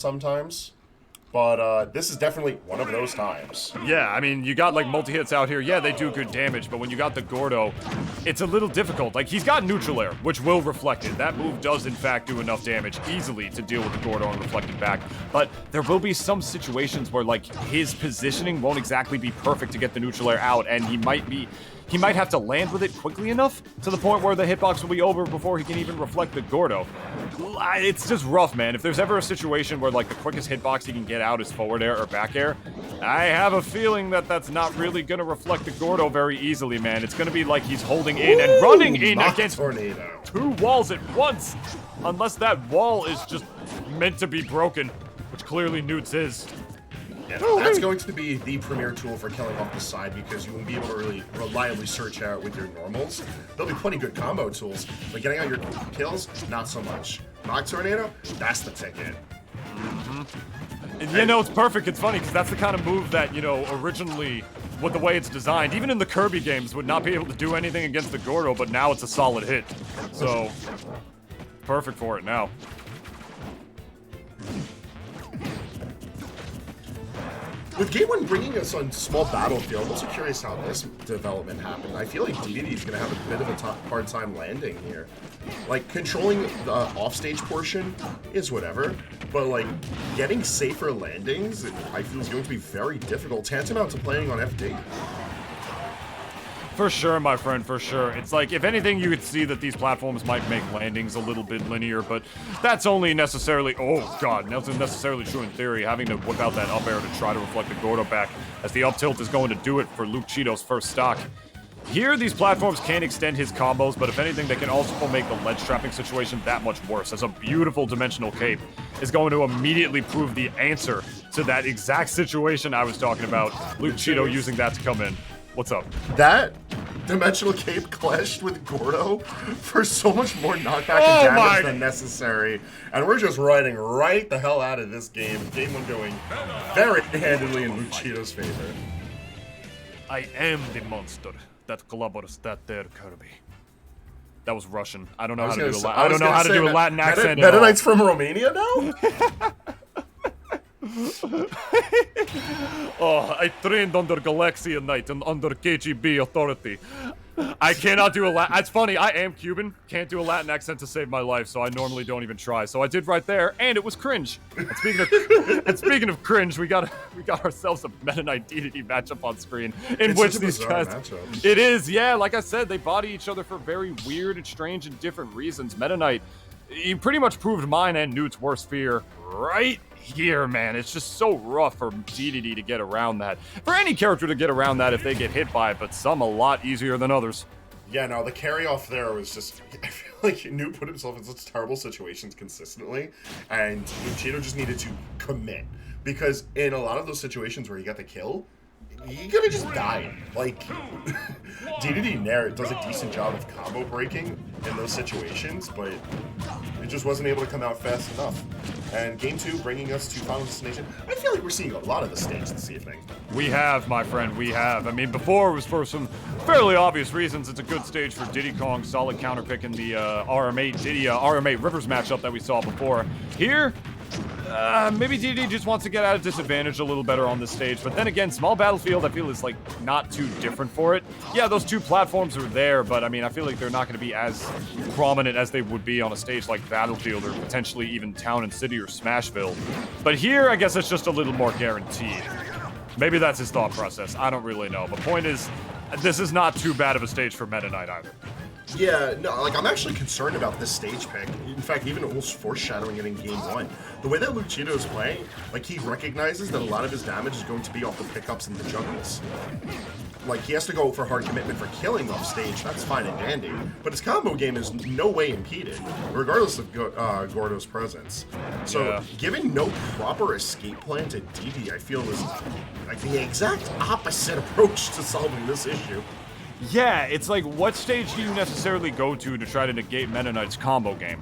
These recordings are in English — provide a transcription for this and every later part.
sometimes. But this is definitely one of those times. Yeah, I mean, you got, like, multi-hits out here. Yeah, they do good damage, but when you got the Gordo, it's a little difficult. Like, he's got neutral air, which will reflect it. That move does, in fact, do enough damage easily to deal with the Gordo and reflect it back. But there will be some situations where, like, his positioning won't exactly be perfect to get the neutral air out, and he might have to land with it quickly enough to the point where the hitbox will be over before he can even reflect the Gordo. It's just rough, man. If there's ever a situation where, like, the quickest hitbox he can get out is forward air or back air, I have a feeling that that's not really going to reflect the Gordo very easily, man. It's going to be like he's holding in and running in against tornado. 2 walls at once. Unless that wall is just meant to be broken, which clearly Noot's is. Yeah, that's going to be the premier tool for killing off the side because you won't be able to really reliably search out with your normals. There'll be plenty good combo tools, but getting out your kills, not so much. Mock Tornado, that's the ticket. And, you know, it's perfect. It's funny because that's the kind of move that, you know, originally, with the way it's designed, even in the Kirby games, would not be able to do anything against the Gordo, but now it's a solid hit. So, perfect for it now. With Game 1 bringing us on small battlefield, I'm also curious how this development happened. I feel like Dedede is going to have a bit of a hard time landing here. Like, controlling the offstage portion is whatever, but, like, getting safer landings, I feel is going to be very difficult, tantamount to playing on FD. For sure, my friend, for sure. It's like, if anything, you could see that these platforms might make landings a little bit linear, but that's only necessarily, oh god, that's necessarily true in theory, having to whip out that up air to try to reflect the Gordo back, as the up tilt is going to do it for Lukechito's first stock. Here, these platforms can extend his combos, but if anything, they can also make the ledge trapping situation that much worse, as a beautiful dimensional cape is going to immediately prove the answer to that exact situation I was talking about, Lukechito using that to come in. What's up? That dimensional cape clashed with Gordo for so much more knockback and damage than necessary. And we're just riding right the hell out of this game. Game 1 going very handedly in Lukechito's favor. I am the monster that clobbers that there, Kirby. That was Russian. I don't know how to do I don't know how to do a Latin accent at all. Meta Knight's from Romania now? Oh, I trained under Galaxian Knight and under KGB authority. I cannot do a Latin. It's funny, I am Cuban. Can't do a Latin accent to save my life, so I normally don't even try. So I did right there, and it was cringe. And speaking of cringe, we got ourselves a Meta Knight Dedede matchup on screen, in which these guys. Matchup. It is, yeah. Like I said, they body each other for very weird and strange and different reasons. Meta Knight, he pretty much proved mine and Noot's worst fear right here, man. It's just so rough for Dedede to get around that. For any character to get around that if they get hit by it, but some a lot easier than others. Yeah, no, the carry-off there was just... I feel like Noot put himself in such terrible situations consistently, and Lukechito just needed to commit. Because in a lot of those situations where you got the kill, you gotta just die. Like, Dedede does a decent job of combo breaking in those situations, but it just wasn't able to come out fast enough. And Game 2 bringing us to Final Destination. I feel like we're seeing a lot of the stage this evening. We have, my friend, we have. I mean, before it was for some fairly obvious reasons. It's a good stage for Diddy Kong, solid counterpick in the RM8 Rivers matchup that we saw before. Here, maybe Dedede just wants to get out of disadvantage a little better on this stage, but then again, small battlefield, I feel is like not too different for it. Yeah, those two platforms are there, but I mean, I feel like they're not going to be as prominent as they would be on a stage like Battlefield or potentially even Town and City or Smashville. But here, I guess it's just a little more guaranteed. Maybe that's his thought process. I don't really know. But point is, this is not too bad of a stage for Meta Knight either. Yeah, no, like, I'm actually concerned about this stage pick. In fact, even almost foreshadowing it in Game 1. The way that Lukechito is playing, like, he recognizes that a lot of his damage is going to be off the pickups and the juggles. Like, he has to go for hard commitment for killing off stage, that's fine and dandy, but his combo game is no way impeded, regardless of Gordo's presence. So, yeah, giving no proper escape plan to Dedede, I feel, is like the exact opposite approach to solving this issue. Yeah, it's like, what stage do you necessarily go to try to negate Meta Knight's combo game?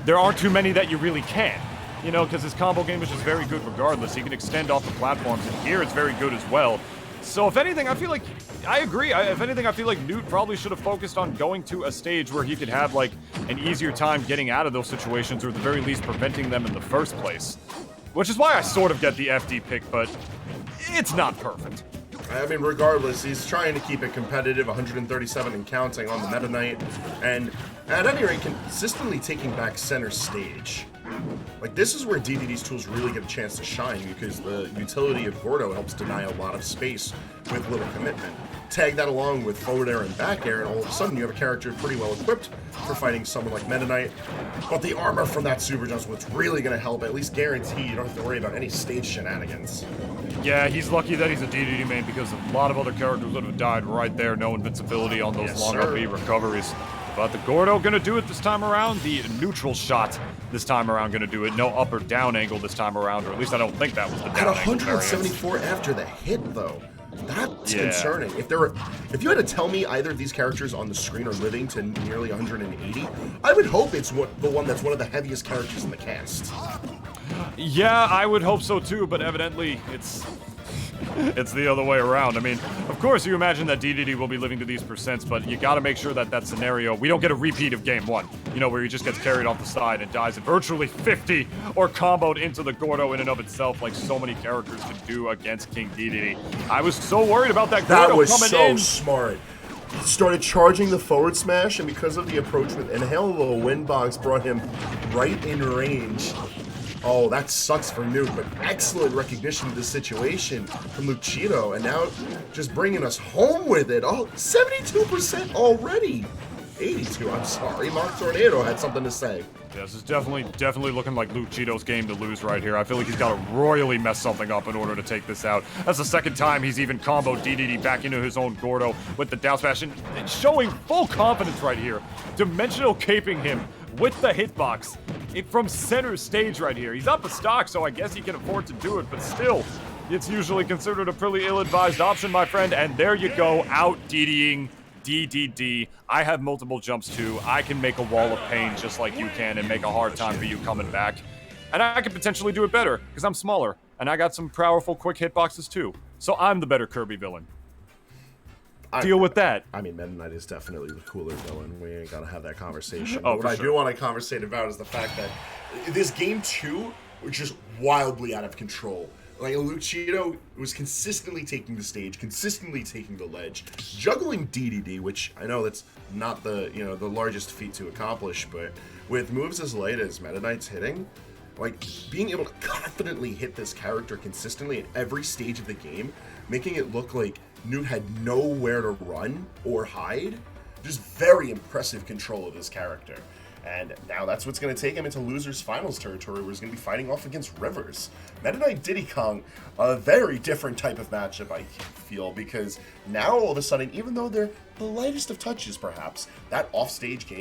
There aren't too many that you really can, you know, because his combo game is just very good regardless. He can extend off the platforms, and here it's very good as well. So if anything, I feel like, I agree, if anything, I feel like Noot probably should have focused on going to a stage where he could have, like, an easier time getting out of those situations, or at the very least preventing them in the first place. which is why I sort of get the FD pick, but it's not perfect. I mean, regardless, he's trying to keep it competitive, 137 and counting on the Meta Knight, and at any rate, consistently taking back center stage. Like, this is where Dedede's tools really get a chance to shine, because the utility of Gordo helps deny a lot of space with little commitment. Tag that along with forward air and back air, and all of a sudden you have a character pretty well equipped for fighting someone like Meta Knight. But the armor from that super jump is what's really going to help, at least guarantee you don't have to worry about any stage shenanigans. Yeah, he's lucky that he's a Dedede main, because a lot of other characters would have died right there. No invincibility on those long up B recoveries. But the Gordo gonna do it this time around. The neutral shot this time around gonna do it. No up or down angle this time around, or at least I don't think that was the down At angle 174 after the hit, though. That's concerning. If you had to tell me either of these characters on the screen are living to nearly 180, I would hope it's the one that's one of the heaviest characters in the cast. Yeah, I would hope so too, but evidently it's the other way around. I mean, of course you imagine that Dedede will be living to these percents, but you gotta make sure that that scenario, we don't get a repeat of game 1. You know, where he just gets carried off the side and dies at virtually 50 or comboed into the Gordo in and of itself like so many characters can do against King Dedede. I was so worried about that Gordo coming in. That was so smart. He started charging the forward smash, and because of the approach with Inhale, the wind box brought him right in range. Oh, that sucks for Noot, but excellent recognition of the situation from Lukechito, and now just bringing us home with it. Oh, 72% already. 82, I'm sorry. Mark Tornado had something to say. Yeah, this is definitely looking like Lukechito's game to lose right here. I feel like he's got to royally mess something up in order to take this out. That's the second time he's even comboed Dedede back into his own Gordo with the down smash, and showing full confidence right here. Dimensional caping him with the hitbox from center stage right here. He's up a stock, so I guess he can afford to do it, but still, it's usually considered a pretty ill-advised option, my friend, and there you go, out DDing Dedede. I have multiple jumps too. I can make a wall of pain just like you can and make a hard time for you coming back. And I could potentially do it better, because I'm smaller, and I got some powerful quick hitboxes too. So I'm the better Kirby villain. Deal with that. I mean, Meta Knight is definitely the cooler villain. We ain't gotta have that conversation. Oh, what I do want to conversate about is the fact that this game 2 was just wildly out of control. Like, Lukechito was consistently taking the stage, consistently taking the ledge, juggling Dedede, which I know that's not the the largest feat to accomplish, but with moves as light as Meta Knight's hitting, like, being able to confidently hit this character consistently at every stage of the game, making it look like Noot had nowhere to run or hide. Just very impressive control of this character. And now that's what's going to take him into losers finals territory, where he's going to be fighting off against Rivers. Meta Knight Diddy Kong, a very different type of matchup, I feel, because now all of a sudden, even though they're the lightest of touches perhaps, that offstage game